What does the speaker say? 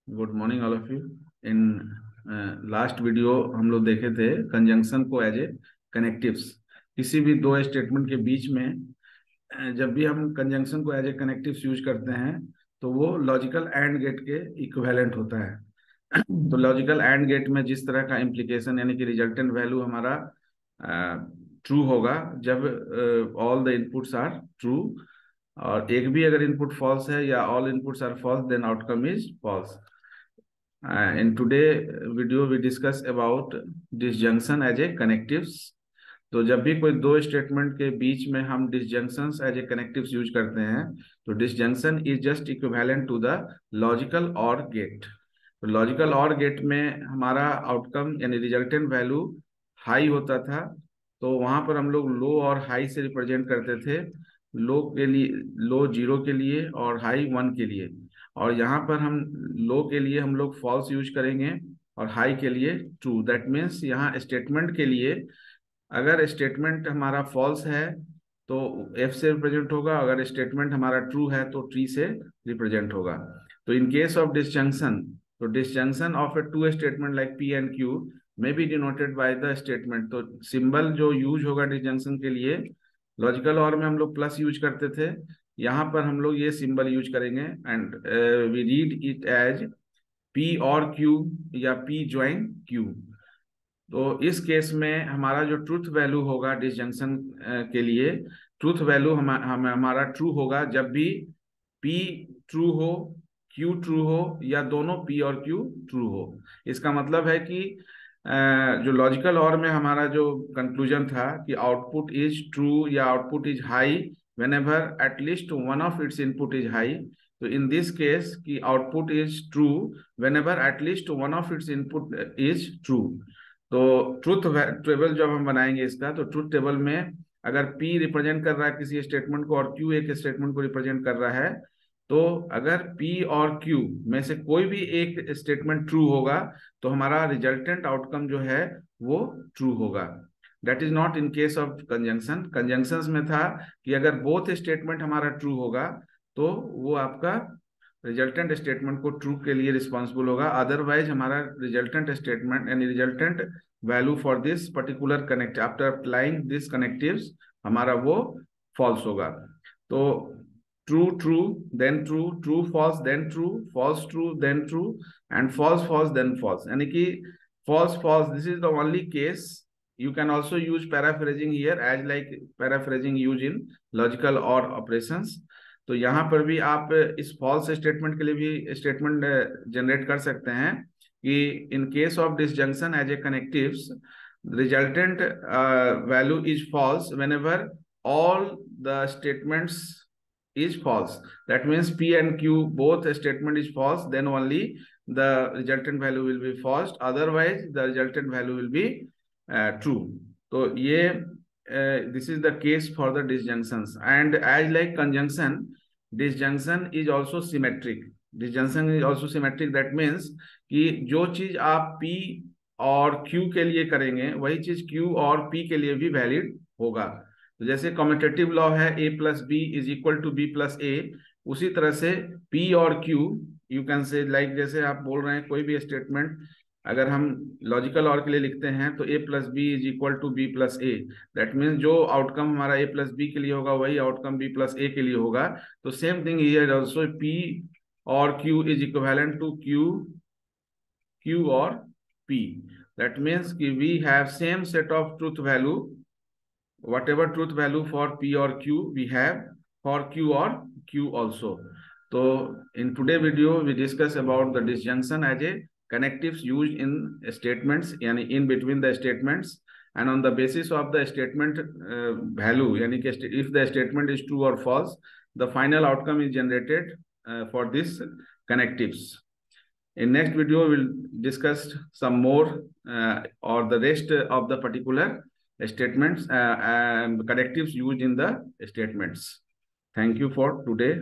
Good morning all of you. In last video हम लोग देखे थे कंजंक्शन को एज ए कनेक्टिव्स। किसी भी दो स्टेटमेंट के बीच में जब भी हम कंजंक्शन को एज ए कनेक्टिव्स यूज करते हैं तो वो लॉजिकल एंड गेट के इक्विवेलेंट होता है। तो लॉजिकल एंड गेट में जिस तरह का इम्प्लीकेशन यानी कि रिजल्टेंट वैल्यू हमारा ट्रू होगा जब all the inputs are true, और एक भी अगर इनपुट फॉल्स है या all inputs are false then outcome is false. In today video we discuss about disjunction as a connectives। तो जब भी कोई दो स्टेटमेंट के बीच में हम disjunctions as a connectives use करते हैं तो disjunction is just equivalent to the logical or gate. तो लॉजिकल और गेट में हमारा आउटकम यानी रिजल्टेंट वैल्यू हाई होता था, तो वहां पर हम लोग लो और हाई से रिप्रेजेंट करते थे। लो के लिए लो 0 के लिए और हाई 1 के लिए, और यहाँ पर हम लो के लिए हम लोग फॉल्स यूज करेंगे और हाई के लिए ट्रू। दैट मीन्स यहाँ स्टेटमेंट के लिए अगर स्टेटमेंट हमारा फॉल्स है तो एफ से रिप्रेजेंट होगा, अगर स्टेटमेंट हमारा ट्रू है तो ट्री से रिप्रेजेंट होगा। तो इन केस ऑफ डिसजंक्शन, तो disjunction of a two statement like P and Q may be denoted by the statement. तो सिंबल जो यूज होगा डिसजंक्शन के लिए, लॉजिकल और में हम लोग प्लस यूज करते थे, यहाँ पर हम लोग ये सिंबल यूज करेंगे and we read it as P or Q या पी ज्वाइन क्यू। तो इस केस में हमारा जो ट्रूथ वैल्यू होगा डिसजंक्शन के लिए, ट्रूथ वैल्यू हमारा ट्रू होगा जब भी P ट्रू हो, Q ट्रू हो या दोनों P और Q ट्रू हो। इसका मतलब है कि जो लॉजिकल और में हमारा जो कंक्लूजन था कि आउटपुट इज ट्रू या output is high whenever at least one of its input is high, तो इन दिस केस कि output is true whenever at least one of its input is true. तो ट्रूथ टेबल जब हम बनाएंगे इसका, तो ट्रूथ टेबल में अगर P रिप्रेजेंट कर रहा है किसी स्टेटमेंट को और Q एक स्टेटमेंट को रिप्रेजेंट कर रहा है, तो अगर P और Q में से कोई भी एक स्टेटमेंट ट्रू होगा तो हमारा रिजल्टेंट आउटकम जो है वो ट्रू होगा। That is not in case of conjunction. Conjunctions में था कि अगर बोथ स्टेटमेंट हमारा ट्रू होगा तो वो आपका रिजल्टेंट स्टेटमेंट को ट्रू के लिए रिस्पॉन्सिबल होगा, अदरवाइज हमारा रिजल्टेंट स्टेटमेंट यानी resultant value for this particular connect after applying this connectives हमारा वो फॉल्स होगा। तो true true then true, true false then true, false true then true and false false then false, यानी कि false false this is the only case. You can also use paraphrasing here as like paraphrasing used in logical or operations। तो यहाँ पर भी आप इस false statement के लिए भी स्टेटमेंट जनरेट कर सकते हैं कि in case of disjunction as a connectives resultant value is false whenever all the statements is false। That means P and Q both statement is false, then only the resultant value will be false, otherwise the resultant value will be true। तो ये this is the case for the disjunctions, and as like conjunction, disjunction is also symmetric। disjunction is also symmetric, that means कि जो चीज आप P और Q के लिए करेंगे वही चीज Q और P के लिए भी वैलिड होगा। तो जैसे कम्यूटेटिव लॉ है A plus B is equal to B plus A, उसी तरह से P और Q you can say like जैसे आप बोल रहे हैं कोई भी स्टेटमेंट अगर हम लॉजिकल और के लिए लिखते हैं तो A plus B is equal to B plus A, that means जो आउटकम हमारा A प्लस बी के लिए होगा वही आउटकम B प्लस ए के लिए होगा। तो same thing here also P और Q is equivalent to Q or P। That means कि we have same set of truth value, whatever truth value for P or Q we have for Q or Q also। So in today video we discuss about the disjunction as a connectives used in statements yani in between the statements, and on the basis of the statement value yani if the statement is true or false the final outcome is generated for this connectives। In next video we'll discuss some more or the rest of the particular statements and correctives used in the statements। Thank you for today।